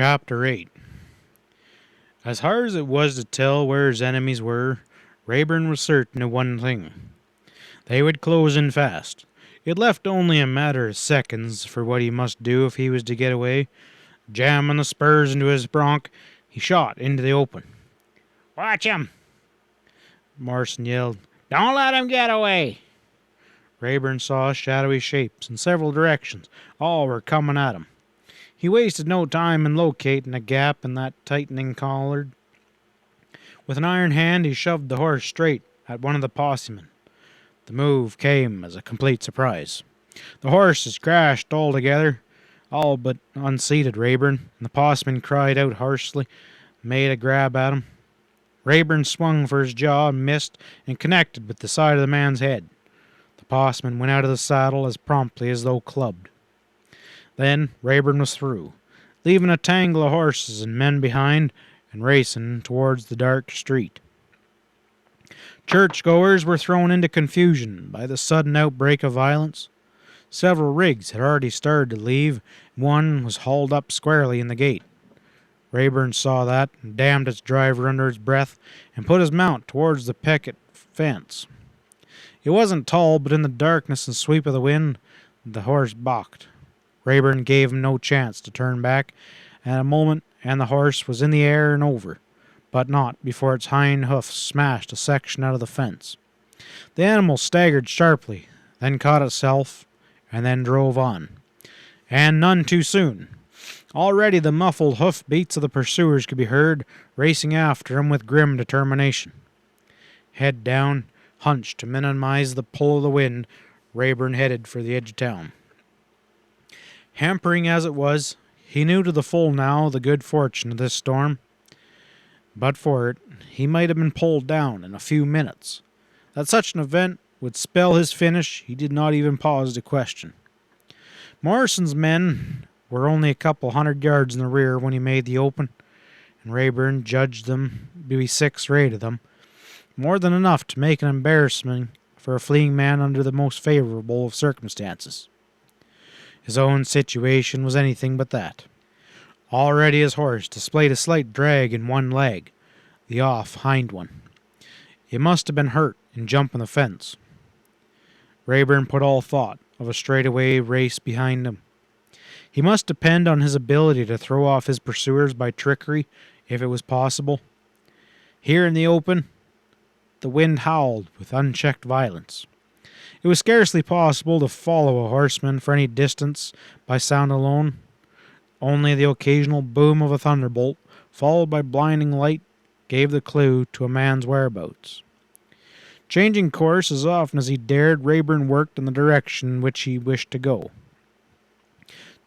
Chapter 8. As hard as it was to tell where his enemies were, Rayburn was certain of one thing. They would close in fast. It left only a matter of seconds for what he must do if he was to get away. Jamming the spurs into his bronc, he shot into the open. "Watch him!" Morrison yelled. "Don't let him get away!" Rayburn saw shadowy shapes in several directions. All were coming at him. He wasted no time in locating a gap in that tightening collar. With an iron hand, he shoved the horse straight at one of the possemen. The move came as a complete surprise. The horses crashed altogether, all but unseated Rayburn, and the posseman cried out harshly, made a grab at him. Rayburn swung for his jaw and missed and connected with the side of the man's head. The posseman went out of the saddle as promptly as though clubbed. Then Rayburn was through, leaving a tangle of horses and men behind and racing towards the dark street. Churchgoers were thrown into confusion by the sudden outbreak of violence. Several rigs had already started to leave, and one was hauled up squarely in the gate. Rayburn saw that and damned its driver under his breath and put his mount towards the picket fence. It wasn't tall, but in the darkness and sweep of the wind, the horse balked. Rayburn gave him no chance to turn back, and a moment and the horse was in the air and over, but not before its hind hoofs smashed a section out of the fence. The animal staggered sharply, then caught itself, and then drove on. And none too soon. Already the muffled hoof beats of the pursuers could be heard, racing after him with grim determination. Head down, hunched to minimize the pull of the wind, Rayburn headed for the edge of town. Hampering as it was, he knew to the full now the good fortune of this storm. But for it, he might have been pulled down in a few minutes. That such an event would spell his finish, he did not even pause to question. Morrison's men were only a couple 100 yards in the rear when he made the open, and Rayburn judged them to be 6 or 8 of them, more than enough to make an embarrassment for a fleeing man under the most favorable of circumstances. His own situation was anything but that. Already his horse displayed a slight drag in one leg, the off hind one. It must have been hurt in jumping the fence. Rayburn put all thought of a straightaway race behind him. He must depend on his ability to throw off his pursuers by trickery, if it was possible. Here in the open, the wind howled with unchecked violence. It was scarcely possible to follow a horseman for any distance by sound alone. Only the occasional boom of a thunderbolt, followed by blinding light, gave the clue to a man's whereabouts. Changing course as often as he dared, Rayburn worked in the direction in which he wished to go.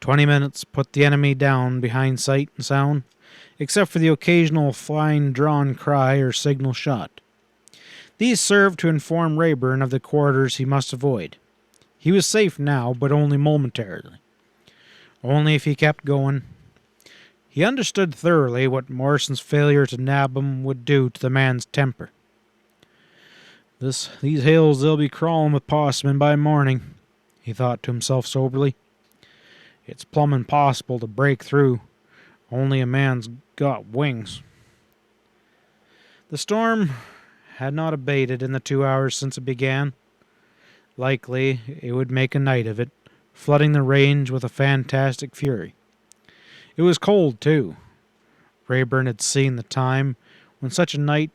20 minutes put the enemy down behind sight and sound, except for the occasional fine drawn cry or signal shot. These served to inform Rayburn of the quarters he must avoid. He was safe now, but only momentarily. Only if he kept going. He understood thoroughly what Morrison's failure to nab him would do to the man's temper. These hills they'll be crawling with possemen by morning, he thought to himself soberly. It's plumb impossible to break through. Only a man's got wings. The storm had not abated in the 2 hours since it began. Likely it would make a night of it, flooding the range with a fantastic fury. It was cold, too. Rayburn had seen the time when such a night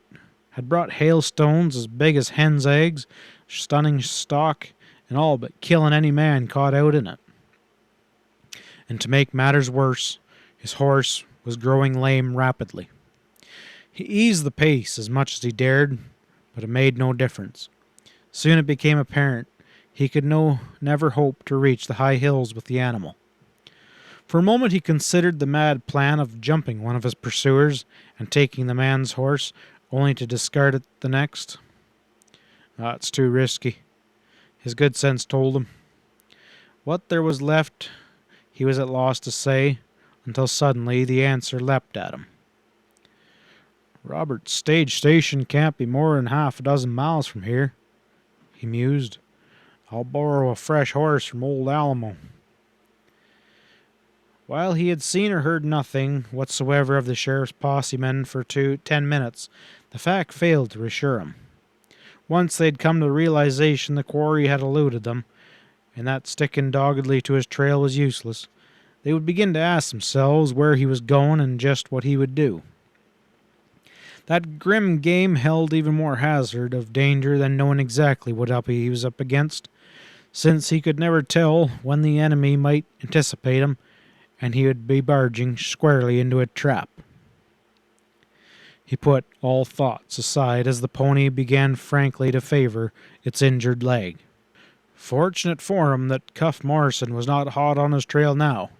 had brought hailstones as big as hens' eggs, stunning stock, and all but killing any man caught out in it. And to make matters worse, his horse was growing lame rapidly. He eased the pace as much as he dared, but it made no difference. Soon it became apparent he could never hope to reach the high hills with the animal. For a moment he considered the mad plan of jumping one of his pursuers and taking the man's horse, only to discard it the next. It's too risky, his good sense told him. What there was left he was at loss to say, until suddenly the answer leapt at him. Robert's stage station can't be more than half a dozen miles from here, he mused. I'll borrow a fresh horse from old Alamo. While he had seen or heard nothing whatsoever of the sheriff's posse men for 10 minutes, the fact failed to reassure him. Once they had come to the realization the quarry had eluded them, and that sticking doggedly to his trail was useless, they would begin to ask themselves where he was going and just what he would do. That grim game held even more hazard of danger than knowing exactly what he was up against, since he could never tell when the enemy might anticipate him, and he would be barging squarely into a trap. He put all thoughts aside as the pony began frankly to favor its injured leg. Fortunate for him that Cuff Morrison was not hot on his trail now.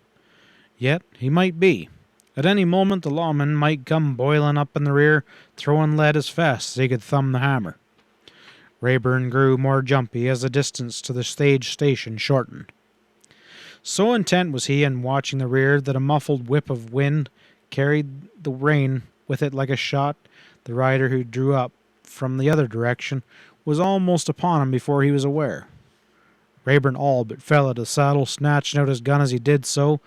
Yet he might be. At any moment the lawman might come boiling up in the rear, throwing lead as fast as he could thumb the hammer. Rayburn grew more jumpy as the distance to the stage station shortened. So intent was he in watching the rear that a muffled whip of wind carried the rain with it like a shot. The rider who drew up from the other direction was almost upon him before he was aware. Rayburn all but fell out of the saddle, snatching out his gun as he did so,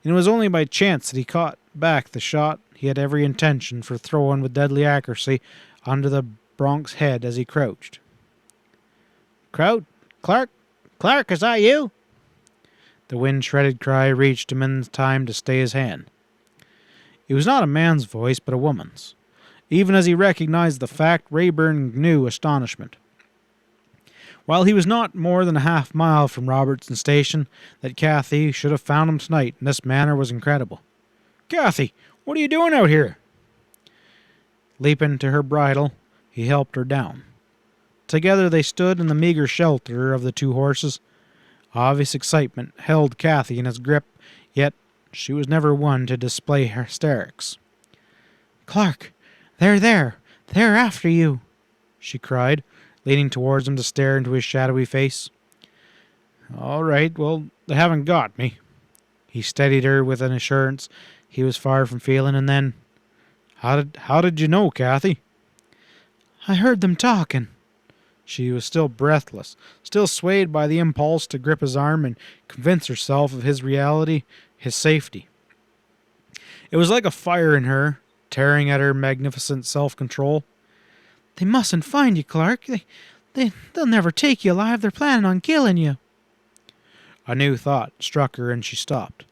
and it was only by chance that he caught back the shot he had every intention for throwing with deadly accuracy under the bronc's head as he crouched. Clark, is that you?" The wind-shredded cry reached him in time to stay his hand. It was not a man's voice, but a woman's. Even as he recognized the fact, Rayburn knew astonishment. While he was not more than a half-mile from Robertson Station, that Kathy should have found him tonight in this manner was incredible. "Kathy, what are you doing out here?" Leaping to her bridle, he helped her down. Together they stood in the meager shelter of the two horses. Obvious excitement held Kathy in its grip, yet she was never one to display hysterics. "Clark, they're there! They're after you!" she cried, leaning towards him to stare into his shadowy face. "All right, well, they haven't got me." He steadied her with an assurance he was far from feeling, and then, How did you know, Kathy?" "I heard them talking." She was still breathless, still swayed by the impulse to grip his arm and convince herself of his reality, his safety. It was like a fire in her, tearing at her magnificent self-control. "They mustn't find you, Clark. They'll never take you alive. They're planning on killing you." A new thought struck her and she stopped.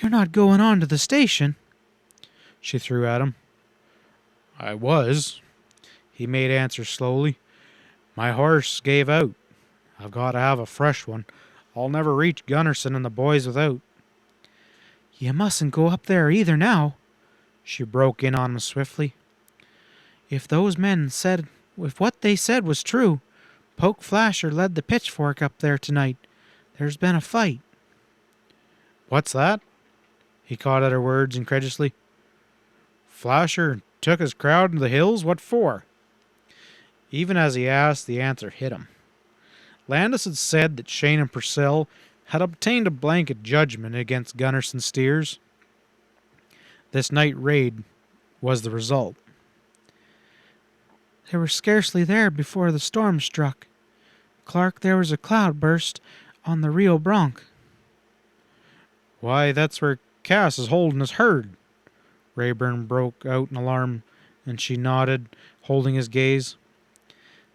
"You're not going on to the station?" she threw at him. "I was," he made answer slowly. "My horse gave out. I've got to have a fresh one. I'll never reach Gunnerson and the boys without." "You mustn't go up there either now," she broke in on him swiftly. If what they said was true, Poke Flasher led the pitchfork up there tonight. There's been a fight." "What's that?" He caught at her words incredulously. "Flasher took his crowd into the hills? What for?" Even as he asked, the answer hit him. Landis had said that Shane and Purcell had obtained a blanket judgment against Gunnerson's steers. This night raid was the result. "They were scarcely there before the storm struck. Clark, there was a cloudburst on the Rio Bronc." "Why, that's where Cass is holding his herd." Rayburn broke out in alarm, and she nodded, holding his gaze.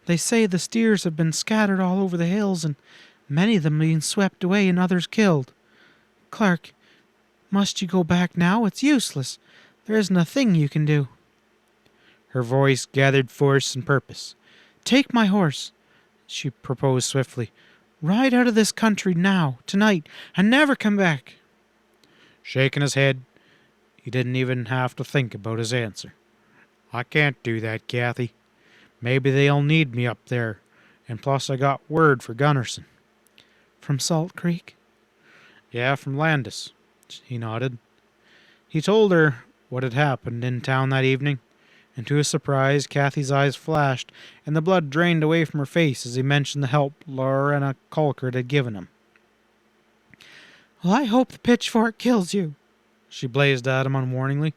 "They say the steers have been scattered all over the hills, and many of them being swept away and others killed. Clark, must you go back now? It's useless. There isn't a thing you can do." Her voice gathered force and purpose. "Take my horse," she proposed swiftly. "Ride out of this country now, tonight, and never come back." Shaking his head, he didn't even have to think about his answer. "I can't do that, Kathy. Maybe they'll need me up there, and plus I got word for Gunnerson." "From Salt Creek?" "Yeah, from Landis." He nodded. He told her what had happened in town that evening, and to his surprise, Kathy's eyes flashed, and the blood drained away from her face as he mentioned the help Lorena Colquitt had given him. "Well, I hope the pitchfork kills you," she blazed at him unwarningly.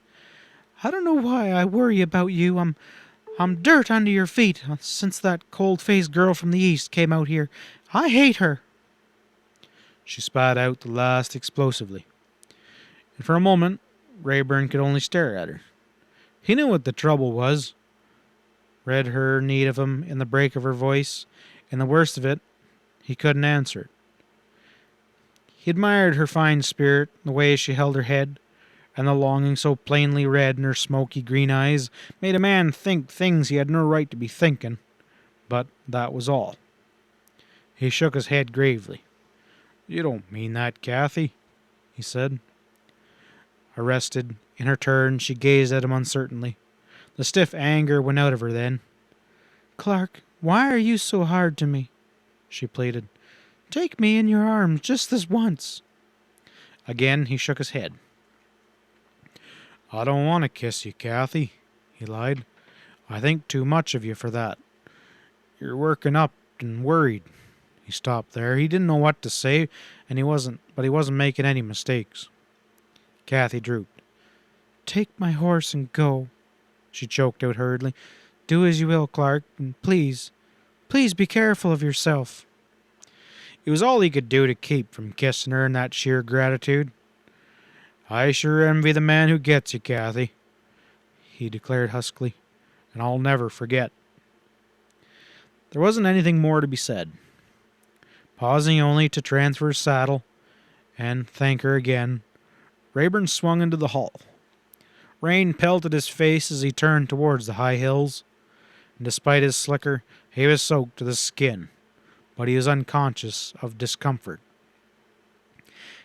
"I don't know why I worry about you. I'm dirt under your feet since that cold-faced girl from the east came out here. I hate her." She spat out the last explosively. and for a moment Rayburn could only stare at her. He knew what the trouble was, read her need of him in the break of her voice, and the worst of it, he couldn't answer it. He admired her fine spirit, the way she held her head, and the longing so plainly read in her smoky green eyes made a man think things he had no right to be thinking, but that was all. He shook his head gravely. "You don't mean that, Kathy," he said. Arrested, in her turn, she gazed at him uncertainly. The stiff anger went out of her then. "Clark, why are you so hard to me?" she pleaded. "Take me in your arms just this once." Again he shook his head. "I don't want to kiss you, Kathy," he lied. "I think too much of you for that. You're working up and worried." He stopped there. He didn't know what to say, and he wasn't making any mistakes. Kathy drooped. "Take my horse and go," she choked out hurriedly. "Do as you will, Clark, and please be careful of yourself." It was all he could do to keep from kissing her in that sheer gratitude. "I sure envy the man who gets you, Kathy," he declared huskily, "and I'll never forget." There wasn't anything more to be said. Pausing only to transfer his saddle and thank her again, Rayburn swung into the hall. Rain pelted his face as he turned towards the high hills, and despite his slicker, he was soaked to the skin, but he was unconscious of discomfort.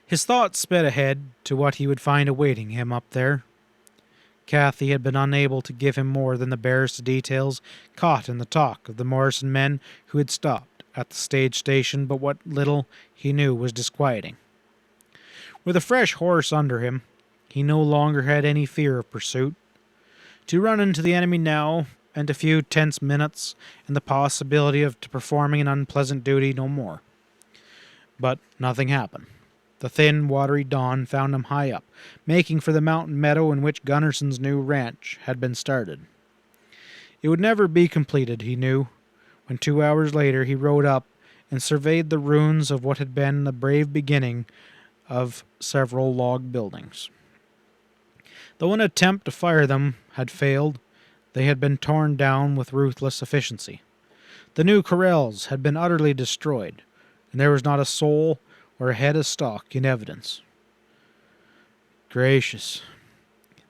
His thoughts sped ahead to what he would find awaiting him up there. Kathy had been unable to give him more than the barest details caught in the talk of the Morrison men who had stopped at the stage station, but what little he knew was disquieting. With a fresh horse under him, he no longer had any fear of pursuit. To run into the enemy now, and a few tense minutes, and the possibility of performing an unpleasant duty no more. But nothing happened. The thin, watery dawn found him high up, making for the mountain meadow in which Gunnarson's new ranch had been started. It would never be completed, he knew, when 2 hours later he rode up and surveyed the ruins of what had been the brave beginning of several log buildings. Though an attempt to fire them had failed, they had been torn down with ruthless efficiency. The new corrals had been utterly destroyed, and there was not a soul or a head of stock in evidence. "Gracious!"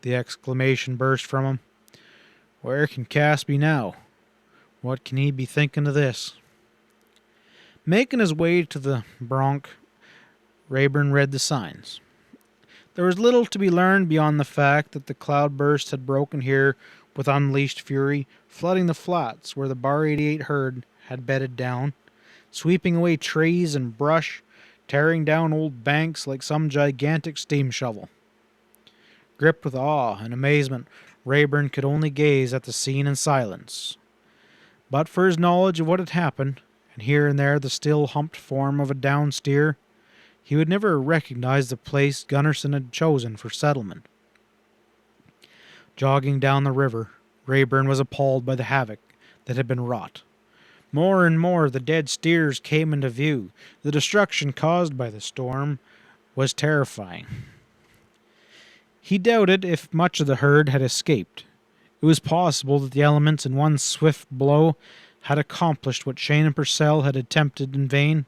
the exclamation burst from him. "Where can Cass be now? What can he be thinking of this?" Making his way to the bronc, Rayburn read the signs. There was little to be learned beyond the fact that the cloudburst had broken here with unleashed fury, flooding the flats where the Bar 88 herd had bedded down, sweeping away trees and brush, tearing down old banks like some gigantic steam shovel. Gripped with awe and amazement, Rayburn could only gaze at the scene in silence. But for his knowledge of what had happened, and here and there the still humped form of a down steer, he would never recognize the place Gunnerson had chosen for settlement. Jogging down the river, Rayburn was appalled by the havoc that had been wrought. More and more the dead steers came into view. The destruction caused by the storm was terrifying. He doubted if much of the herd had escaped. It was possible that the elements in one swift blow had accomplished what Shane and Purcell had attempted in vain,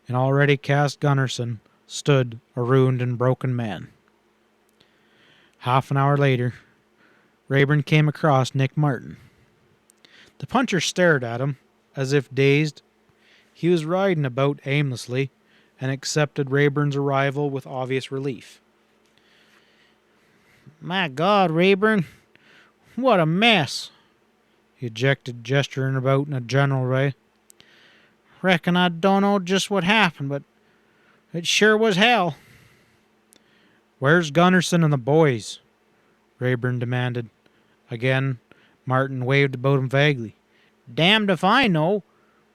and already Cass Gunnerson stood a ruined and broken man. Half an hour later, Rayburn came across Nick Martin. The puncher stared at him, as if dazed. He was riding about aimlessly, and accepted Rayburn's arrival with obvious relief. "My God, Rayburn, what a mess!" he ejected, gesturing about in a general way. "Reckon I don't know just what happened, but it sure was hell." "Where's Gunnerson and the boys?" Rayburn demanded. Again, Martin waved about him vaguely. "Damned if I know.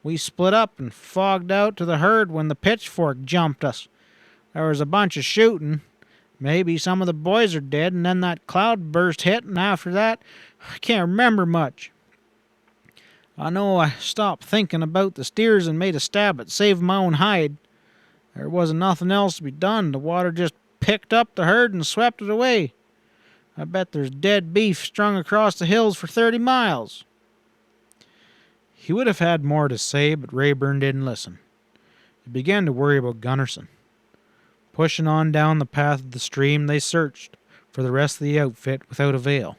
We split up and fogged out to the herd when the pitchfork jumped us. There was a bunch of shooting. Maybe some of the boys are dead, and then that cloudburst hit, and after that, I can't remember much. I know I stopped thinking about the steers and made a stab at saving my own hide. There wasn't nothing else to be done. The water just picked up the herd and swept it away. I bet there's dead beef strung across the hills for 30 miles. He would have had more to say, but Rayburn didn't listen. He began to worry about Gunnarsson. Pushing on down the path of the stream, they searched for the rest of the outfit without avail.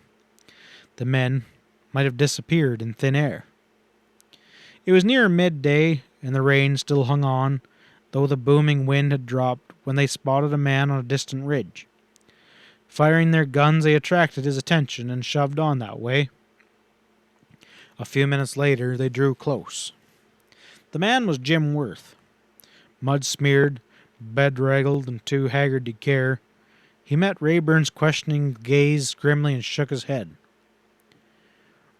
The men might have disappeared in thin air. It was near midday, and the rain still hung on, though the booming wind had dropped when they spotted a man on a distant ridge. Firing their guns, they attracted his attention and shoved on that way. A few minutes later, they drew close. The man was Jim Worth. Mud-smeared, bedraggled, and too haggard to care, he met Rayburn's questioning gaze grimly and shook his head.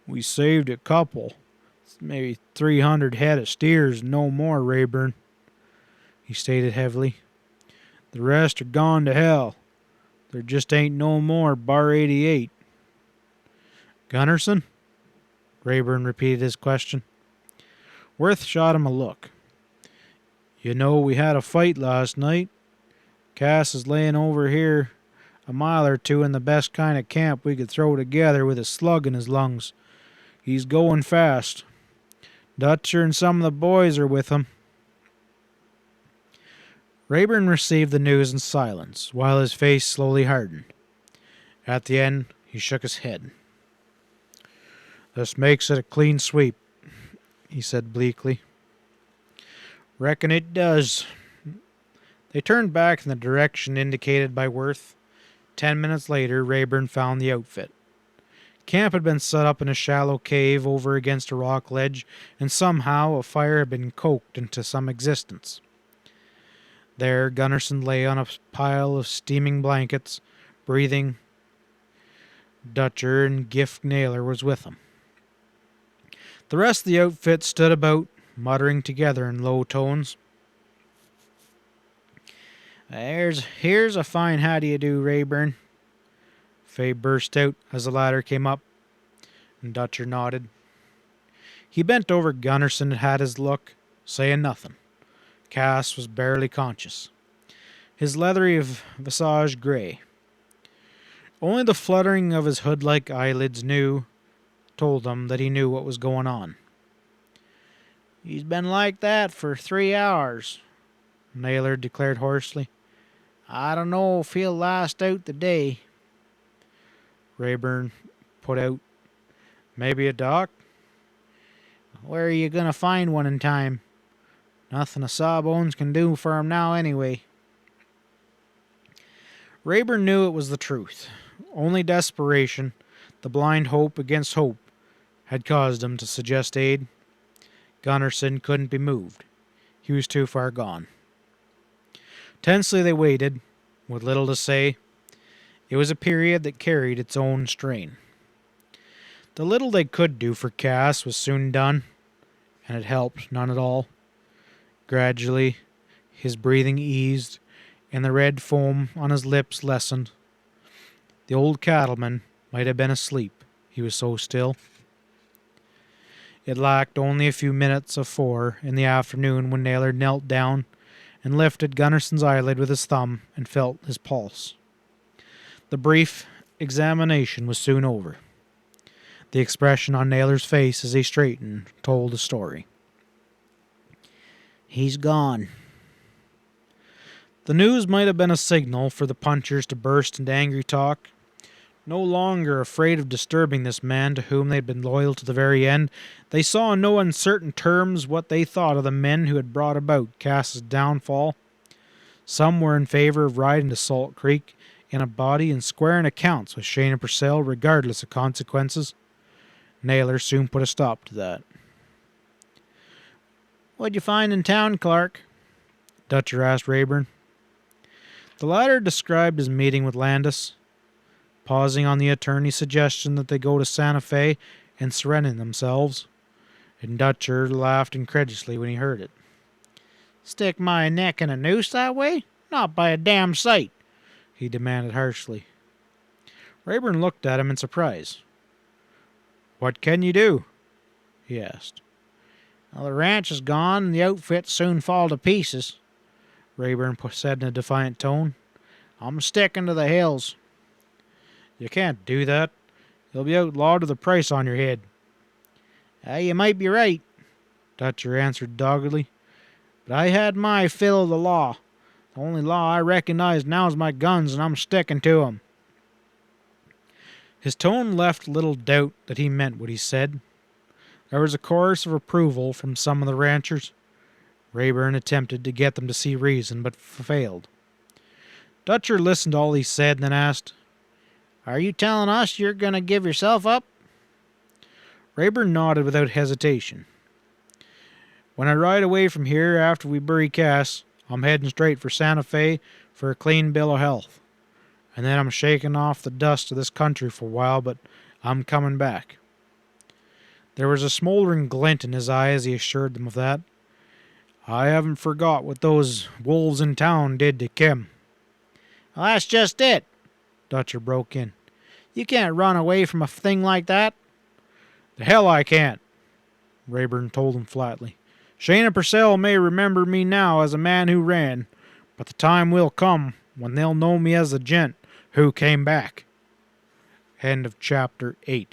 "We saved a couple. Maybe 300 head of steers, no more, Rayburn," he stated heavily. "The rest are gone to hell. There just ain't no more bar 88. "Gunnarsson?" Rayburn repeated his question. Worth shot him a look. "You know, we had a fight last night. Cass is laying over here a mile or two in the best kind of camp we could throw together with a slug in his lungs. He's going fast. Dutcher and some of the boys are with him." Rayburn received the news in silence, while his face slowly hardened. At the end, he shook his head. "This makes it a clean sweep," he said bleakly. "Reckon it does." They turned back in the direction indicated by Worth. 10 minutes later, Rayburn found the outfit. Camp had been set up in a shallow cave over against a rock ledge, and somehow a fire had been coked into some existence. There, Gunnarsson lay on a pile of steaming blankets, breathing. Dutcher and Gift Naylor was with him. The rest of the outfit stood about, muttering together in low tones. Here's a fine how do you do, Rayburn," Fay burst out as the latter came up, and Dutcher nodded. He bent over Gunnarsson and had his look, saying nothing. Cass was barely conscious, his leathery visage grey. Only the fluttering of his hood-like eyelids told him that he knew what was going on. "He's been like that for 3 hours," Naylor declared hoarsely. "I don't know if he'll last out the day." Rayburn put out, "Maybe a doc?" "Where are you going to find one in time? Nothing a Sawbones can do for him now anyway." Rayburn knew it was the truth. Only desperation, the blind hope against hope, had caused him to suggest aid. Gunnarsson couldn't be moved. He was too far gone. Tensely they waited, with little to say. It was a period that carried its own strain. The little they could do for Cass was soon done, and it helped none at all. Gradually, his breathing eased, and the red foam on his lips lessened. The old cattleman might have been asleep, he was so still. It lacked only a few minutes of 4 in the afternoon when Naylor knelt down and lifted Gunnarsson's eyelid with his thumb and felt his pulse. The brief examination was soon over. The expression on Naylor's face as he straightened told the story. "He's gone." The news might have been a signal for the punchers to burst into angry talk. No longer afraid of disturbing this man to whom they had been loyal to the very end, they saw in no uncertain terms what they thought of the men who had brought about Cass's downfall. Some were in favor of riding to Salt Creek in a body and squaring accounts with Shane and Purcell regardless of consequences. Naylor soon put a stop to that. "What'd you find in town, Clark?" Dutcher asked Rayburn. The latter described his meeting with Landis, pausing on the attorney's suggestion that they go to Santa Fe and surrender themselves, and Dutcher laughed incredulously when he heard it. "Stick my neck in a noose that way? Not by a damn sight," he demanded harshly. Rayburn looked at him in surprise. "What can you do?" he asked. "Well, the ranch is gone, and the outfit soon fall to pieces," Rayburn said in a defiant tone. I'm sticking to the hills." "You can't do that. You'll be outlawed with a price on your head." You might be right," Dutcher answered doggedly. "But I had my fill of the law. The only law I recognize now is my guns, and I'm sticking to 'em." His tone left little doubt that he meant what he said. There was a chorus of approval from some of the ranchers. Rayburn attempted to get them to see reason, but failed. Dutcher listened to all he said and then asked, "Are you telling us you're going to give yourself up?" Rayburn nodded without hesitation. "When I ride away from here after we bury Cass, I'm heading straight for Santa Fe for a clean bill of health. And then I'm shaking off the dust of this country for a while, but I'm coming back." There was a smoldering glint in his eye as he assured them of that. "I haven't forgot what those wolves in town did to Kim." "Well, that's just it," Dutcher broke in. "You can't run away from a thing like that." "The hell I can't," Rayburn told him flatly. "Shane and Purcell may remember me now as a man who ran, but the time will come when they'll know me as the gent who came back." End of chapter 8.